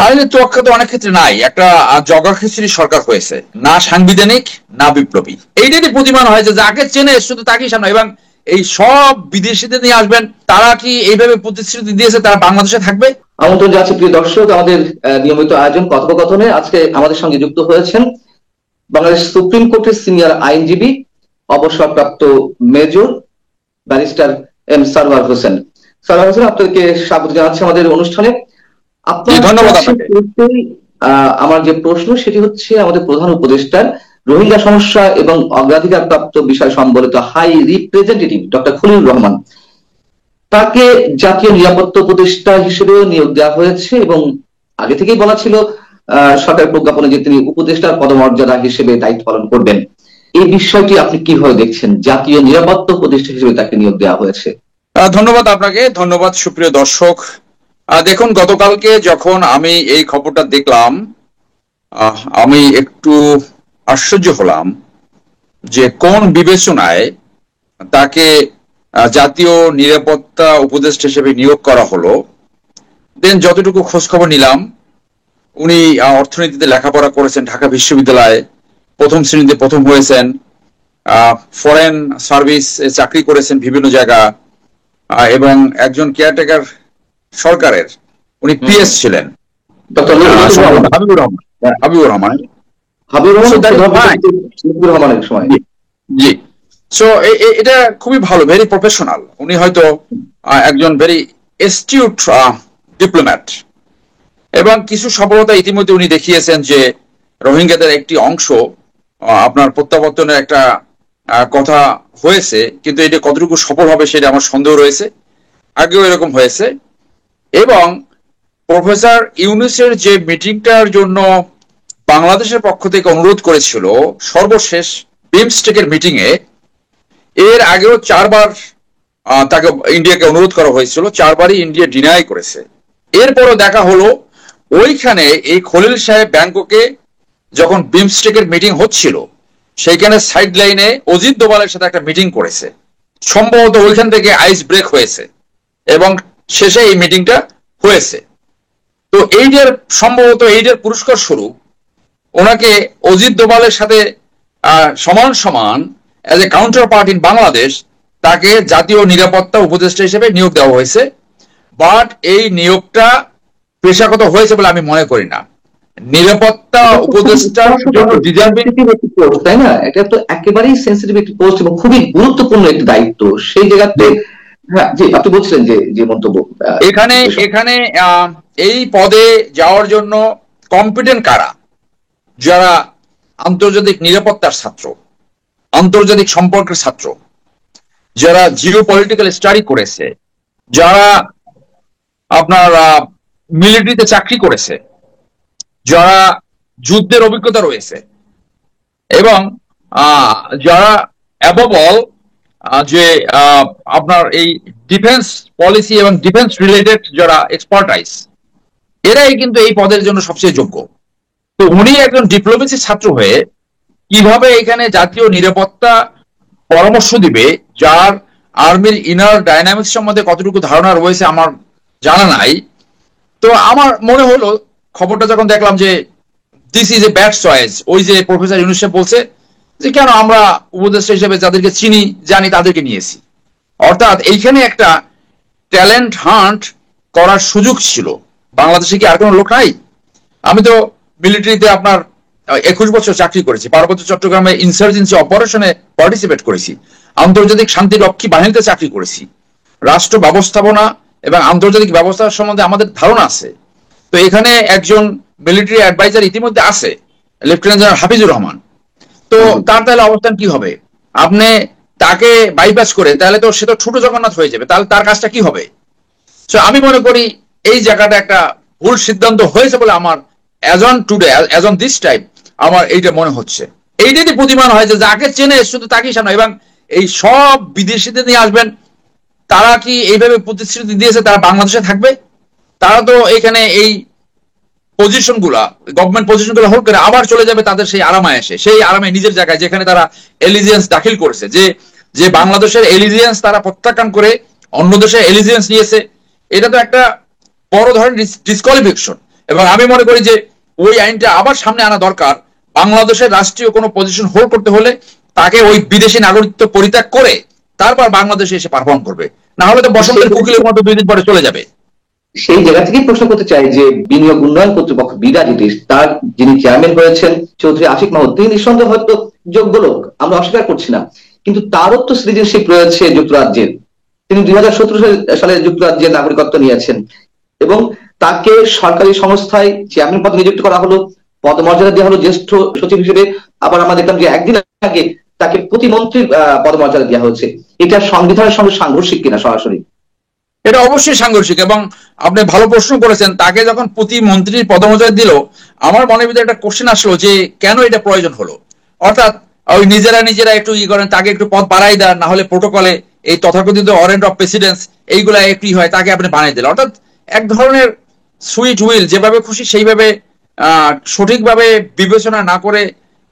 আইনের তোয়াক্কা তো অনেক ক্ষেত্রে নাই, একটা জগা খিচুড়ি সরকার হয়েছে, না সাংবিধানিক না বিপ্লবী। এইটাই প্রতিমান হয় যে যাকে চেনে শুধু তাকেই সামনে, এবং এই সব বিদেশিদের নিয়ে আসবেন, তারা কি এইভাবে প্রতিশ্রুতি দিয়েছে তারা বাংলাদেশে থাকবে? আমন্ত্রণ জানাচ্ছি প্রিয় দর্শক, আমাদের নিয়মিত আয়োজন কথোপকথনে আজকে আমাদের সঙ্গে যুক্ত হয়েছেন বাংলাদেশ সুপ্রিম কোর্টের সিনিয়র আইনজীবী, অবসরপ্রাপ্ত major barrister M Sarwar Hossain. Sarwar Hossain, আপনাকে স্বাগত জানাচ্ছি আমাদের অনুষ্ঠানে। আপনার ধন্যবাদ কাছে আপনাকে। আমার যে প্রশ্ন সেটি হচ্ছে আমাদের প্রধান উপদেষ্টার রোহিঙ্গা সমস্যা এবং অগ্রাধিকার প্রাপ্ত বিষয় সম্বলিত high representative doctor Khalilur Rahman, তাকে জাতীয় নিরাপত্তা উপদেষ্টা হিসেবেও নিয়োগ দেওয়া হয়েছে এবং আগে থেকেই বলা ছিল সরকারের প্রজ্ঞাপনে যে তিনি উপদেষ্টার পদমর্যাদা হিসেবে দায়িত্ব পালন করবেন। এই বিষয়টি আপনি কিভাবে দেখছেন? জাতীয় নিরাপত্তা উপদেষ্টা হিসেবে তাকে নিয়োগ দেওয়া হয়েছে। ধন্যবাদ আপনাকে, ধন্যবাদ সুপ্রিয় দর্শক। দেখুন, গতকালকে যখন আমি এই খবরটা দেখলাম, আমি একটু আশ্চর্য হলাম যে কোন বিবেচনায় তাকে জাতীয় নিরাপত্তা উপদেষ্টা হিসেবে নিয়োগ করা হলো। দেন যতটুকু খোঁজ খবর নিলাম, উনি অর্থনীতিতে লেখাপড়া করেছেন, ঢাকা বিশ্ববিদ্যালয়ে প্রথম শ্রেণীতে প্রথম হয়েছেন, ফরেন সার্ভিস চাকরি করেছেন বিভিন্ন জায়গা, এবং একজন কেয়ারটেকার সরকারের উনি পিএস ছিলেন, ডক্টর হাবিবুর রহমান। হাবিবুর রহমান হাবিবুর রহমানের সময়। জি। সো এটা খুবই ভালো, ভেরি প্রফেশনাল। উনি হয়তো একজন ভেরি এস্টিউট ডিপ্লোম্যাট, এবং কিছু সফলতা ইতিমধ্যে উনি দেখিয়েছেন যে রোহিঙ্গাদের একটি অংশ আপনার প্রত্যাবর্তনের একটা কথা হয়েছে, কিন্তু এটা কতটুকু সফল হবে সেটা আমার সন্দেহ রয়েছে। আগেও এরকম হয়েছে। এবং প্রফেসর ইউনূসের যে মিটিংটার জন্য বাংলাদেশের পক্ষ থেকে অনুরোধ করেছিল সর্বশেষ বিমস্টেকের মিটিং এ, এর আগেও 4 বার তাকে ইন্ডিয়াকে অনুরোধ করা হয়েছিল, 4 বারই ইন্ডিয়া ডিনাই করেছে। এরপরও দেখা হলো ওইখানে এই খলিল সাহেব ব্যাংককে যখন বিমস্টেকের মিটিং হচ্ছিল, সেইখানে সাইড লাইনে অজিত দোভালের সাথে একটা মিটিং করেছে। সম্ভবত ওইখান থেকে আইস ব্রেক হয়েছে এবং শেষে এই মিটিংটা হয়েছে। তো এইটার সম্ভবত এইটার পুরস্কার স্বরূপ ওনাকে অজিত দোভালের সাথে সমান সমান as a counter part in Bangladesh তাকে জাতীয় নিরাপত্তা উপদেষ্টা হিসেবে নিয়োগ দেওয়া হয়েছে। বাট এই নিয়োগটা পেশাগত হয়েছে বলে আমি মনে করি না। নিরাপত্তা উপদেষ্টার জন্য ডিজার্ভিং একটি পোস্ট, তাই না? এটা তো একেবারেই সেন্সিটিভ একটি পোস্ট এবং খুবই গুরুত্বপূর্ণ একটি দায়িত্ব। সেই জায়গাতে হ্যাঁ, জি, আপনি বলছিলেন যে মন্তব্য এখানে এখানে এই পদে যাওয়ার জন্য কম্পিটেন্ট কারা? যারা আন্তর্জাতিক নিরাপত্তার ছাত্র, আন্তর্জাতিক সম্পর্কের ছাত্র, যারা জিও পলিটিক্যাল স্টাডি করেছে, যারা আপনার মিলিটারিতে চাকরি করেছে, যারা যুদ্ধের অভিজ্ঞতা রয়েছে, এবং যারা অ্যাবভ অল যে আপনার এই ডিফেন্স পলিসি এবং ডিফেন্স রিলেটেড যারা এক্সপার্টাইজ, এরাই কিন্তু এই পদের জন্য সবচেয়ে যোগ্য। তো উনি একজন ডিপ্লোমেসি ছাত্র হয়ে কিভাবে এখানে জাতীয় নিরাপত্তা পরামর্শ দিবে, যার আর্মির ইনার ডাইনামিক্স সম্বন্ধে কতটুকু ধারণা রয়েছে আমার জানা নাই। তো আমার মনে হলো খবরটা যখন দেখলাম যে this is a bad choice. ওই যে প্রফেসর ইউনূস সাহেব বলছে যে কেন আমরা উপদেষ্টা হিসেবে যাদেরকে চিনি জানি তাদেরকে নিয়েছি, অর্থাৎ এইখানে একটা ট্যালেন্ট হান্ট করার সুযোগ ছিল। বাংলাদেশে কি আর কোনো লোক নাই? আমি তো মিলিটারিতে আপনার 21 বছর চাকরি করেছি, পার্বত্য চট্টগ্রামে ইনসার্জেন্সি অপারেশনে পার্টিসিপেট করেছি, আন্তর্জাতিক শান্তিরক্ষী বাহিনীতে চাকরি করেছি, রাষ্ট্র ব্যবস্থাপনা এবং আন্তর্জাতিক ব্যবস্থা সম্বন্ধে আমাদের ধারণা আছে। তো এখানে একজন মিলিটারি অ্যাডভাইজার ইতিমধ্যে আছে, লেফটেন্যান্ট জেনারেল হাফিজুর রহমান। তো তার তাহলে অবস্থান কি হবে? আপনি তাকে বাইপাস করে তাহলে তো সে তো ছোট জগন্নাথ হয়ে যাবে, তাহলে তার কাজটা কি হবে? আমি মনে করি এই জায়গাটা একটা ভুল সিদ্ধান্ত হয়েছে বলে আমার as on today, as on this time আমার এইটা মনে হচ্ছে। এইটাতে প্রতিমান হয় যে যাকে চেনে শুধু তাকেই সামনে, এবং এই সব বিদেশিদের নিয়ে আসবেন, তারা কি এইভাবে প্রতিশ্রুতি দিয়েছে তারা বাংলাদেশে থাকবে? তারা তো এখানে এই পজিশন গুলা, গভর্নমেন্ট পজিশন গুলা হোল্ড করে আবার চলে যাবে তাদের সেই আরামায় এসে, সেই আরামে নিজের জায়গায় যেখানে তারা এলিজিয়েন্স দাখিল করেছে, যে বাংলাদেশের এলিজিয়েন্স তারা প্রত্যাখ্যান করে অন্য দেশে এলিজিয়েন্স নিয়েছে। এটা তো একটা বড় ধরনের ডিসকোয়ালিফিকেশন। এবং আমি মনে করি যে ওই আইনটা আবার সামনে আনা দরকার। বাংলাদেশের রাষ্ট্রীয় কোনো পজিশন হোল্ড করতে হলে তাকে ওই বিদেশি নাগরিকত্ব পরিত্যাগ করে তারপর বাংলাদেশে এসে পারফর্ম করবে, না হলে তো বসন্তের কোকিলের মতো 2 দিন পরে চলে যাবে। সেই জায়গা থেকেই প্রশ্ন করতে চাই যে বিনিয়োগ উন্নয়ন কর্তৃপক্ষ বিডা যেটি, তার যিনি চেয়ারম্যান রয়েছেন চৌধুরী আশিক মাহমুদ, তিনি নিঃসন্দেহে হয়তো যোগ্য লোক, আমরা অস্বীকার করছি না, কিন্তু তারও তো সিটিজেনশিপ রয়েছে যুক্তরাজ্যের। তিনি 2017 সালে যুক্তরাজ্যের নাগরিকত্ব নিয়েছেন এবং তাকে সরকারি সংস্থায় চেয়ারম্যান পদে নিযুক্ত করা হলো, পদমর্যাদা দেওয়া হলো জ্যেষ্ঠ সচিব হিসেবে। আবার আমরা দেখলাম যে একদিন আগে তাকে প্রতিমন্ত্রীর পদমর্যাদা দেওয়া হয়েছে। এটা সংবিধানের সঙ্গে সাংঘর্ষিক কিনা সরাসরি? এটা অবশ্যই সাংঘর্ষিক। এবং আপনি ভালো প্রশ্ন করেছেন, তাকে যখন প্রতিমন্ত্রীর পদমর্যাদা দিল, আমার মনের ভিতরে একটা কোশ্চেন আসলো যে কেন এটা প্রয়োজন হলো। অর্থাৎ ওই নিজেরা একটু করেন, তাকে একটু পদ বাড়াই দেন, না হলে প্রোটোকলে এই তথাকথিত ওয়ারেন্ট অফ প্রেসিডেন্স এইগুলা একটু হয়, তাকে আপনি বানিয়ে দিলেন। অর্থাৎ এক ধরনের সুইট হুইল, যেভাবে খুশি সেইভাবে সঠিকভাবে বিবেচনা না করে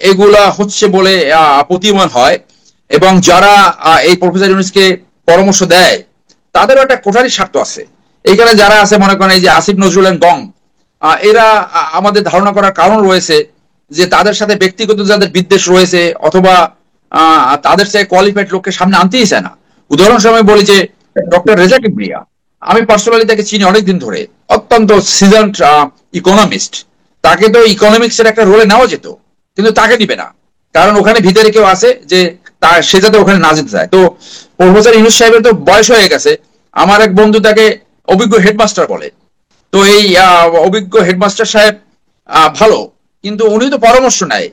এগুলা হচ্ছে বলে প্রতীয়মান হয়। এবং যারা এই প্রফেসর ইউনূসকে পরামর্শ দেয় তাদেরও একটা কোঠারি স্বার্থ আছে এইখানে। যারা আছে মনে করেন এই যে আসিফ নজরুল এন্ড গং, এরা আমাদের ধারণা করার কারণ রয়েছে যে তাদের সাথে ব্যক্তিগত যাদের বিদ্বেষ রয়েছে, অথবা তাদের সাথে কোয়ালিফাইড লোককে সামনে আনতেই চায় না। উদাহরণস্বরূপ বলি যে ডক্টর রেজা কিবরিয়া, আমি পার্সোনালি তাকে চিনি অনেকদিন ধরে, অত্যন্ত সিজনড ইকোনমিস্ট। তাকে তো ইকোনমিক্স এর একটা রোলে নেওয়া যেত, কিন্তু তাকে দিবে না, কারণ ওখানে ভিতরে কেউ আছে যে সে যাতে ওখানে না যেতে চায়। তো প্রফেসর ইউনূস সাহেবের তো বয়স হয়ে গেছে, আমার এক বন্ধু তাকে অভিজ্ঞ হেডমাস্টার বলে। তো এই অভিজ্ঞ হেডমাস্টার সাহেব ভালো, কিন্তু উনি তো পরামর্শ নেয়।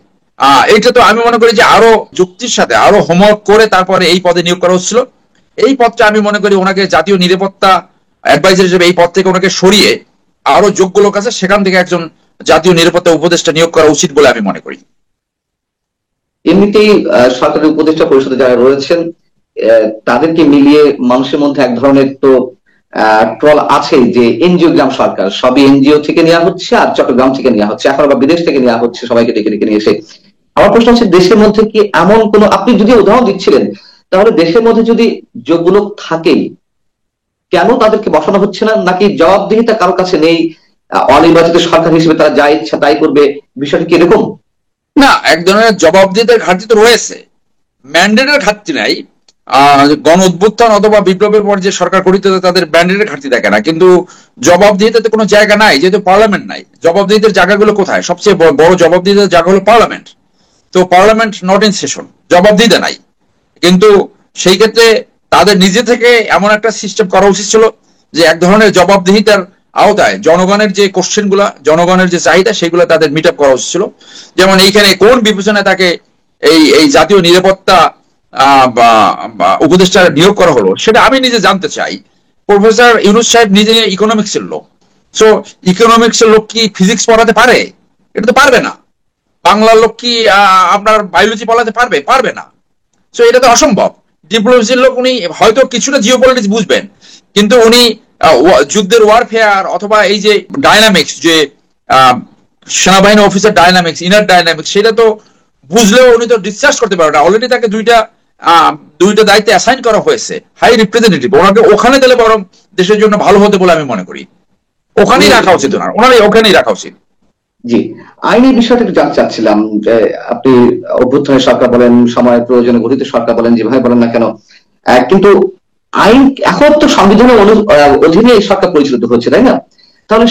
এটা তো আমি মনে করি যে আরো যুক্তির সাথে আরো হোমওয়ার্ক করে তারপরে এই পদে নিয়োগ করা হচ্ছিল। এই পদটা আমি মনে করি ওনাকে জাতীয় নিরাপত্তা অ্যাডভাইজার হিসেবে এই পদ থেকে ওনাকে সরিয়ে আরো যোগ্য লোক আছে সেখান থেকে একজন জাতীয় নিরাপত্তা উপদেষ্টা নিয়োগ করা উচিত বলে আমি মনে করি। এমনিতেই সরকারি উপদেষ্টা পরিষদে যারা রয়েছেন তাদেরকে মিলিয়ে মানুষের মধ্যে এক ধরনের তো ট্রল আছে যে এনজিও গ্রাম সরকার, সবই এনজিও থেকে নেওয়া হচ্ছে আর চট্টগ্রাম থেকে নেওয়া হচ্ছে, এখন আবার বিদেশ থেকে নেওয়া হচ্ছে সবাইকে ডেকে ডেকে নিয়ে এসে। আমার প্রশ্ন হচ্ছে দেশের মধ্যে কি এমন কোন, আপনি যদি উদাহরণ দিচ্ছিলেন, তাহলে দেশের মধ্যে যদি যোগ্য লোক থাকেই কেন তাদেরকে বসানো হচ্ছে না? নাকি জবাবদিহিতা কারোর কাছে নেই, অনির্বাচিত সরকার হিসেবে তারা যা ইচ্ছা তাই করবে, বিষয়টা কি এরকম? না, এক ধরনের জবাবদিহিতার ঘাটতি তো রয়েছে, ম্যান্ডেটের ঘাটতি নাই। গণ অভ্যুত্থান অথবা বিপ্লবের পর যে সরকার গঠিত হয়েছে তাদের ম্যান্ডেটের ঘাটতি থাকে না, কিন্তু জবাবদিহিতাতে কোনো জায়গা নাই, যেহেতু পার্লামেন্ট নাই। জবাবদিহিতার জায়গাগুলো কোথায়? সবচেয়ে বড় জবাবদিহিতার জায়গা হলো পার্লামেন্ট। তো পার্লামেন্ট নট ইন সেশন, জবাবদিহিতা নাই। কিন্তু সেই ক্ষেত্রে তাদের নিজে থেকে এমন একটা সিস্টেম করা উচিত ছিল যে এক ধরনের জবাবদিহিতার আওতায় জনগণের যে কোশ্চেন গুলা, জনগণের যে চাহিদা, সেগুলো তাদের মিট আপ করা উচিত ছিল। যেমন এইখানে কোন বিবেচনায় তাকে এই এই জাতীয় নিরাপত্তা উপদেষ্টা নিয়োগ করা হলো সেটা আমি নিজে জানতে চাই। প্রফেসর ইউনূস সাহেব নিজে ইকোনমিক্স এর লোক, সো ইকোনমিক্স এর লোক কি ফিজিক্স পড়াতে পারে? এটা তো পারবে না। বাংলার লোক কি আপনার বায়োলজি পড়াতে পারবে? পারবে না। সো এটা তো অসম্ভব। ডিপ্লোমেসির লোক, উনি হয়তো কিছুটা জিও পলিটিক্স বুঝবেন, কিন্তু উনি যুদ্ধের ওয়ারফেয়ার অথবা এই যে ডাইনামিক্স, যে সেনাবাহিনী অফিসার ডাইনামিক্স, ইনার ডাইনামিক্স, সেটা তো বুঝলেও উনি তো ডিসচার্জ করতে পারবে না। অলরেডি তাকে দুইটা দায়িত্বে অ্যাসাইন করা হয়েছে, হাই রিপ্রেজেন্টেটিভ। ওনাকে ওখানে দিলে বরং দেশের জন্য ভালো হতে বলে আমি মনে করি। ওখানেই রাখা উচিত, ওনারই ওখানেই রাখা উচিত। জি, আইনের বিষয়টা একটু জানতে চাচ্ছিলাম যে আপনি অভ্যুত্থানের সরকার বলেন, সময়ের প্রয়োজনে গঠিত সরকার বলেন, যেভাবে বলেন না কেন, কিন্তু আইন এখন তো সংবিধানের অধীনে এই সরকার পরিচালিত হচ্ছে, তাই না? তাহলে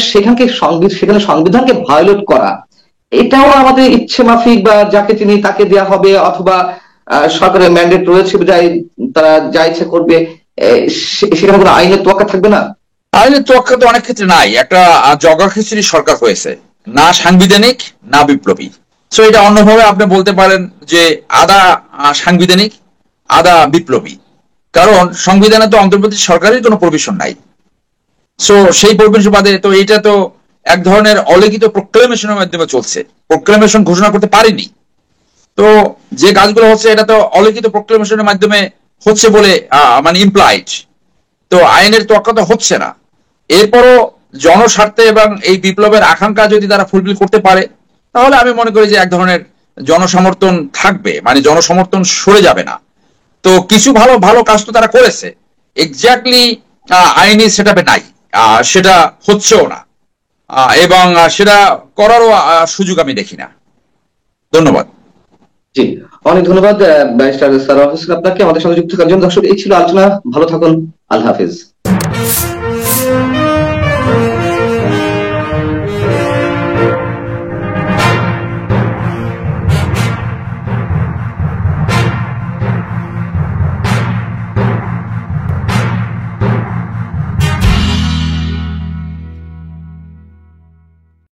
সেখানে সংবিধানকে ভায়োলেট করা, এটাও আমাদের ইচ্ছে মাফিক বা যাকে চিনি তাকে দেয়া হবে, অথবা সরকারের ম্যান্ডেট রয়েছে যাই তারা যা ইচ্ছে করবে, সেখানে কোনো আইনের তোয়াক্কা থাকবে না? আইনের তোয়াক্কা তো অনেক ক্ষেত্রে নাই। একটা জগা খিচুড়ি সরকার হয়েছে, না সাংবিধানিক না বিপ্লবী। সো এটা অন্যভাবে আপনি বলতে পারেন যে আদা সাংবিধানিক আদা বিপ্লবী, কারণ সংবিধানে তো অন্তর্বর্তী সরকারের কোনো প্রভিশন নাই। সো সেই প্রভিশন বাদে তো এটা তো এক ধরনের অলিখিত প্রোক্লেমেশনের মাধ্যমে চলছে, প্রোক্লেমেশন ঘোষণা করতে পারেনি। তো যে কাজগুলো হচ্ছে এটা তো অলিখিত প্রোক্লেমেশনের মাধ্যমে হচ্ছে বলে মানে ইমপ্লাইড। তো আইনের তোয়াক্কা তো হচ্ছে না। এরপরও জনস্বার্থে এবং এই বিপ্লবের আকাঙ্ক্ষা যদি তারা ফুলফিল করতে পারে, তাহলে আমি মনে করি যে এক ধরনের জনসমর্থন থাকবে, মানে জনসমর্থন সরে যাবে না। তো কিছু ভালো ভালো কাজ তো তারা করেছে, এক্স্যাক্টলি আইনি সেটাপে নাই, সেটা হচ্ছেও না। এবং সেটা করারও সুযোগ আমি দেখি না। ধন্যবাদ। জি, অনেক ধন্যবাদ ব্যারিস্টার সারোয়ার হোসেন আপনাকে আমাদের সাথে যুক্ত করার জন্য। দর্শক, এই ছিল আলোচনা। ভালো থাকুন। আল্লাহ হাফেজ।